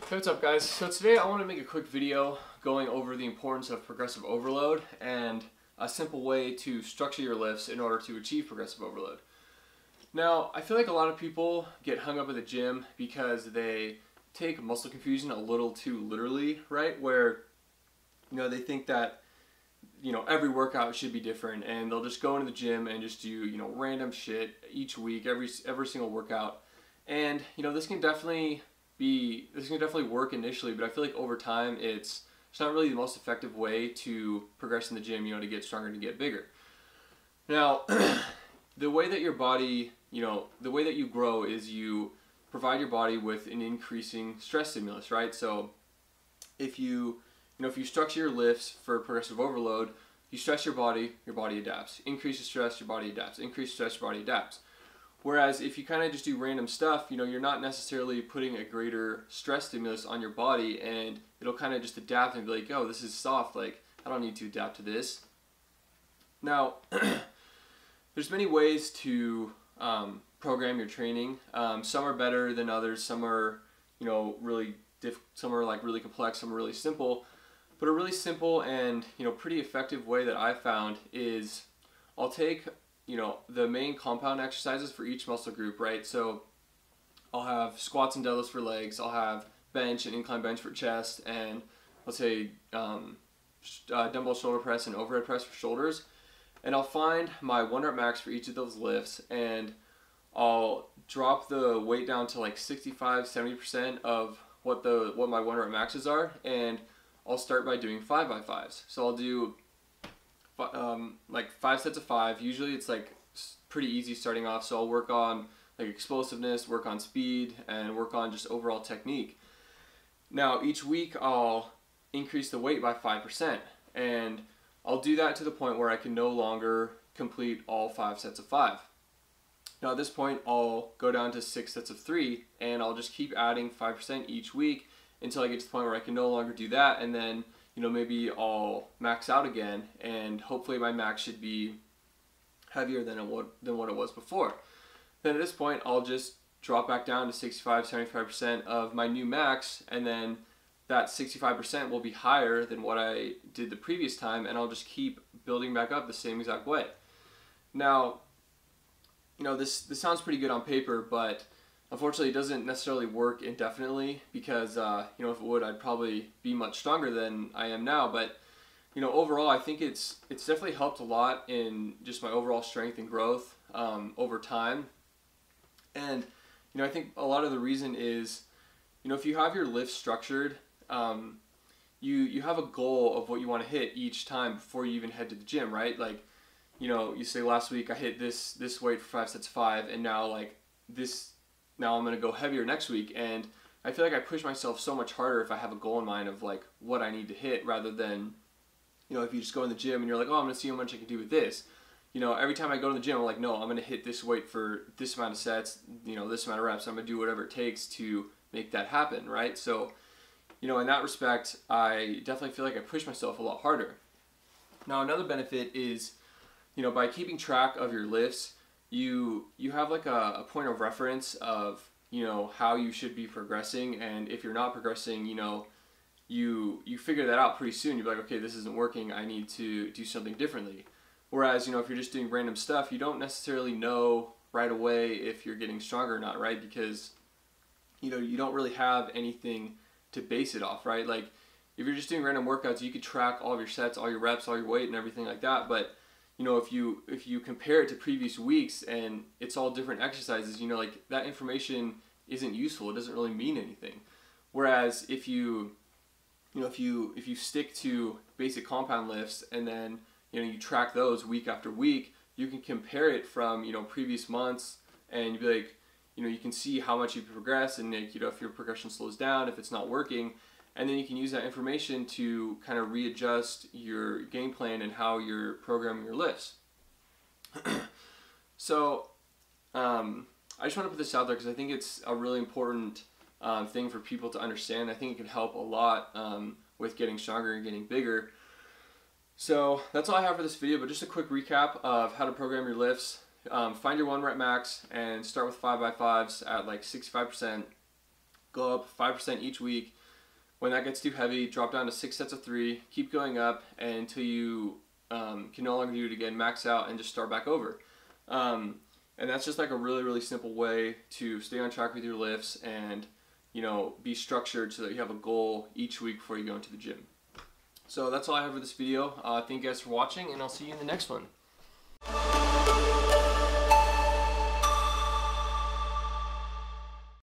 Hey, what's up guys? So today I want to make a quick video going over the importance of progressive overload and a simple way to structure your lifts in order to achieve progressive overload. Now, I feel like a lot of people get hung up at the gym because they take muscle confusion a little too literally, right? Where, they think that, every workout should be different and they'll just go into the gym and just do, random shit each week, every single workout. And, this can definitely work initially, but I feel like over time it's not really the most effective way to progress in the gym, to get stronger, to get bigger. Now, the way that your body, the way that you grow is you provide your body with an increasing stress stimulus, right? So if you structure your lifts for progressive overload, you stress your body adapts. Increase the stress, your body adapts. Increase stress, your body adapts. Whereas if you kind of just do random stuff, you're not necessarily putting a greater stress stimulus on your body, and it'll kind of just adapt and be like, oh, this is soft, like, I don't need to adapt to this. Now, there's many ways to program your training. Some are better than others. Some are, some are like really complex, some are really simple. But a really simple and, pretty effective way that I found is I'll take the main compound exercises for each muscle group, right? So I'll have squats and deadlifts for legs, I'll have bench and incline bench for chest, and let's say dumbbell shoulder press and overhead press for shoulders. And I'll find my 1 rep max for each of those lifts, and I'll drop the weight down to like 65-70% of what my 1 rep maxes are, and I'll start by doing 5x5s. So I'll do like 5 sets of 5. Usually it's like pretty easy starting off, so I'll work on like explosiveness, work on speed, and work on just overall technique. Now each week I'll increase the weight by 5%, and I'll do that to the point where I can no longer complete all 5 sets of 5. Now at this point I'll go down to 6 sets of 3, and I'll just keep adding 5% each week until I get to the point where I can no longer do that, and then maybe I'll max out again, and hopefully my max should be heavier than what it was before. Then at this point, I'll just drop back down to 65-75% of my new max, and then that 65% will be higher than what I did the previous time, and I'll just keep building back up the same exact way. Now, this sounds pretty good on paper, but unfortunately, it doesn't necessarily work indefinitely because, if it would, I'd probably be much stronger than I am now. But, overall, I think it's definitely helped a lot in just my overall strength and growth over time. And, I think a lot of the reason is, if you have your lifts structured, you have a goal of what you want to hit each time before you even head to the gym, right? Like, you say last week I hit this weight for 5 sets of 5, and now now I'm going to go heavier next week, and I feel like I push myself so much harder if I have a goal in mind of like what I need to hit, rather than, if you just go in the gym and you're like, oh, I'm going to see how much I can do with this. Every time I go to the gym, I'm like, no, I'm going to hit this weight for this amount of sets, this amount of reps. I'm going to do whatever it takes to make that happen, right? So, in that respect, I definitely feel like I push myself a lot harder. Now, another benefit is, by keeping track of your lifts, you have like a point of reference of how you should be progressing, and if you're not progressing, you figure that out pretty soon. You're like, okay, this isn't working, I need to do something differently. Whereas if you're just doing random stuff, you don't necessarily know right away if you're getting stronger or not, right? Because you don't really have anything to base it off, right? Like if you're just doing random workouts, you could track all of your sets, all your reps, all your weight, and everything like that. But if you compare it to previous weeks and it's all different exercises, like that information isn't useful. It doesn't really mean anything. Whereas if you stick to basic compound lifts and then you track those week after week, you can compare it from previous months, and you'd be like, you can see how much you progress, and if your progression slows down, if it's not working. And then you can use that information to kind of readjust your game plan and how you're programming your lifts. So I just want to put this out there because I think it's a really important thing for people to understand. I think it can help a lot with getting stronger and getting bigger. So that's all I have for this video, but just a quick recap of how to program your lifts. Find your 1 rep max and start with 5x5s at like 65%. Go up 5% each week. When that gets too heavy, drop down to 6 sets of 3. Keep going up until you can no longer do it again. Max out and just start back over. And that's just like a really, really simple way to stay on track with your lifts and, you know, be structured so that you have a goal each week before you go into the gym. So that's all I have for this video. Thank you guys for watching, and I'll see you in the next one.